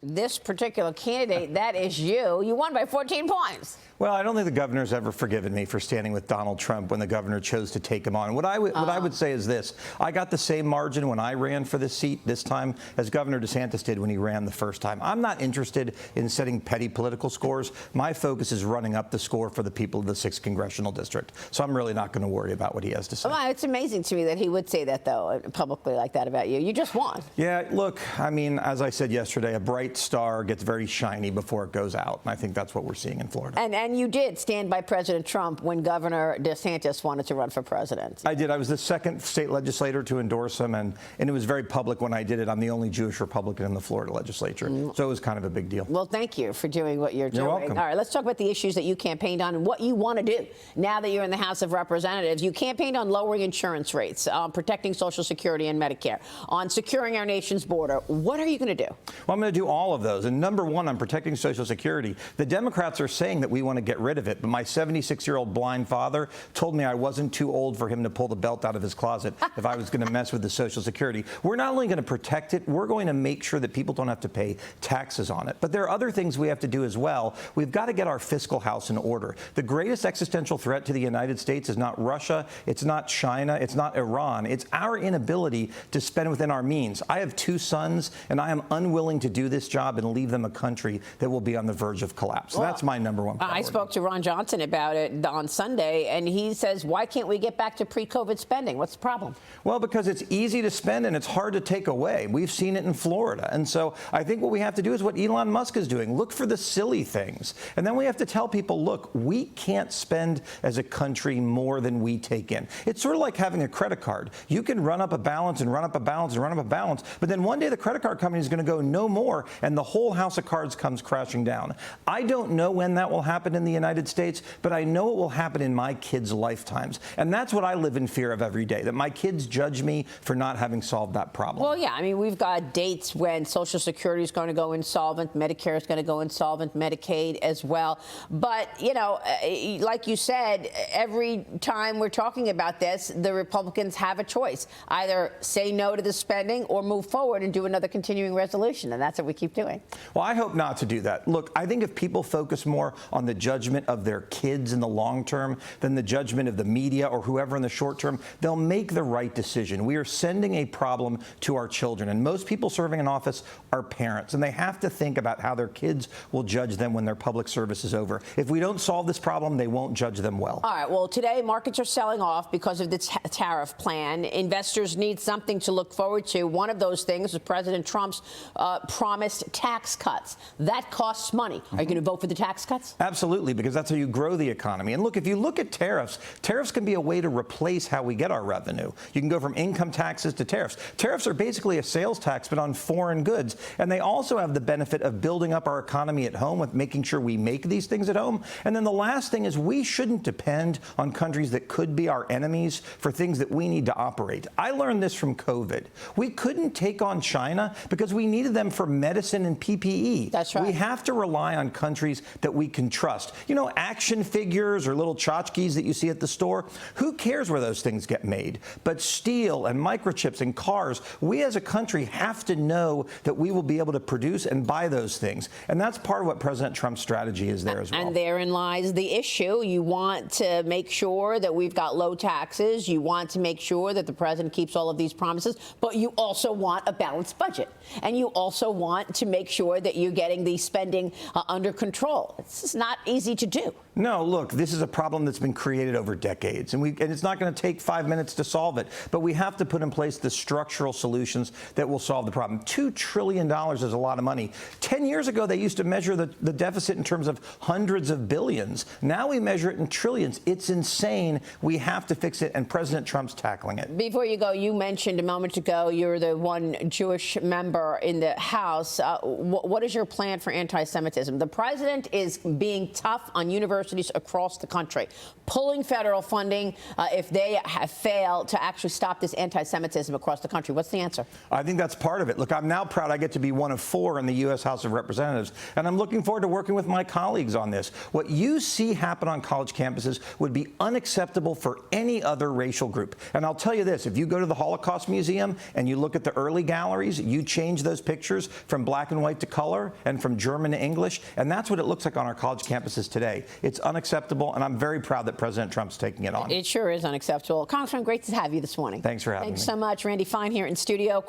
This particular candidate, that is you. You won by 14 points. Well, I don't think the governor's ever forgiven me for standing with Donald Trump when the governor chose to take him on. What I would say is this. I got the same margin when I ran for this seat this time as Governor DeSantis did when he ran the first time. I'm not interested in setting petty political scores. My focus is running up the score for the people of the 6th congressional district. So I'm really not going to worry about what he has to say. Well, it's amazing to me that he would say that, though, publicly like that about you. You just won. Yeah, look, I mean, as I said yesterday, a bright star gets very shiny before it goes out. And I think that's what we're seeing in Florida. And you did stand by President Trump when Governor DeSantis wanted to run for president. I did. I was the second state legislator to endorse him, and it was very public when I did it. I'm the only Jewish Republican in the Florida legislature, so it was kind of a big deal. Well, thank you for doing what you're doing. You're welcome. All right, let's talk about the issues that you campaigned on and what you want to do now that you're in the House of Representatives. You campaigned on lowering insurance rates, on protecting Social Security and Medicare, on securing our nation's border. What are you going to do? Well, I'm going to do all of those. And number one, on protecting Social Security, the Democrats are saying that we want to get rid of it, but my 76-year-old blind father told me I wasn't too old for him to pull the belt out of his closet if I was going to mess with the Social Security. We're not only going to protect it, we're going to make sure that people don't have to pay taxes on it. But there are other things we have to do as well. We've got to get our fiscal house in order. The greatest existential threat to the United States is not Russia, it's not China, it's not Iran. It's our inability to spend within our means. I have 2 sons, and I am unwilling to do this job and leave them a country that will be on the verge of collapse. So that's my number one priority. I spoke to Ron Johnson about it on Sunday, and he says, why can't we get back to pre-COVID spending? What's the problem? Well, because it's easy to spend and it's hard to take away. We've seen it in Florida. And so I think what we have to do is what Elon Musk is doing. Look for the silly things. And then we have to tell people, look, we can't spend as a country more than we take in. It's sort of like having a credit card. You can run up a balance and run up a balance and run up a balance, but then one day the credit card company is going to go no more, and the whole house of cards comes crashing down. I don't know when that will happen in the United States, but I know it will happen in my kids' lifetimes. And that's what I live in fear of every day, that my kids judge me for not having solved that problem. Well, yeah, I mean, we've got dates when Social Security is going to go insolvent, Medicare is going to go insolvent, Medicaid as well. But, you know, like you said, every time we're talking about this, the Republicans have a choice. Either say no to the spending or move forward and do another continuing resolution. And that's what we keep doing. Well, I hope not to do that. Look, I think if people focus more on the judgment of their kids in the long term than the judgment of the media or whoever in the short term, they'll make the right decision. We are sending a problem to our children, and most people serving in office are parents, and they have to think about how their kids will judge them when their public service is over. If we don't solve this problem, they won't judge them well. All right. Well, today markets are selling off because of the tariff plan. Investors need something to look forward to. One of those things is President Trump's promised tax cuts. That costs money. Are you going to vote for the tax cuts? Absolutely, because that's how you grow the economy. And look, if you look at tariffs, tariffs can be a way to replace how we get our revenue. You can go from income taxes to tariffs. Tariffs are basically a sales tax, but on foreign goods. And they also have the benefit of building up our economy at home with making sure we make these things at home. And then the last thing is we shouldn't depend on countries that could be our enemies for things that we need to operate. I learned this from COVID. We couldn't take on China because we needed them for medicine and PPE. That's right. We have to rely on countries that we can trust. You know, action figures or little tchotchkes that you see at the store, who cares where those things get made? But steel and microchips and cars, we as a country have to know that we will be able to produce and buy those things. And that's part of what President Trump's strategy is there as well. And therein lies the issue. You want to make sure that we've got low taxes. You want to make sure that the president keeps all of these promises. But you also want a balanced budget. And you also want to make sure that you're getting the spending under control. It's just not easy to do. No, look, this is a problem that's been created over decades, and it's not going to take 5 minutes to solve it. But we have to put in place the structural solutions that will solve the problem. $2 trillion is a lot of money. 10 years ago, they used to measure the deficit in terms of hundreds of billions. Now we measure it in trillions. It's insane. We have to fix it, and President Trump's tackling it. Before you go, you mentioned a moment ago you're the one Jewish member in the House. What is your plan for anti-Semitism? The president is being tough on universities across the country, pulling federal funding if they have failed to actually stop this anti-Semitism across the country. What's the answer? I think that's part of it. Look, I'm now proud I get to be one of 4 in the U.S. House of Representatives, and I'm looking forward to working with my colleagues on this. What you see happen on college campuses would be unacceptable for any other racial group. And I'll tell you this, if you go to the Holocaust Museum and you look at the early galleries, you change those pictures from black and white to color and from German to English, and that's what it looks like on our college campuses today. It's unacceptable, and I'm very proud that President Trump's taking it on. It sure is unacceptable. Congressman, great to have you this morning. Thanks for having me. Thanks so much. Randy Fine here in studio. Quick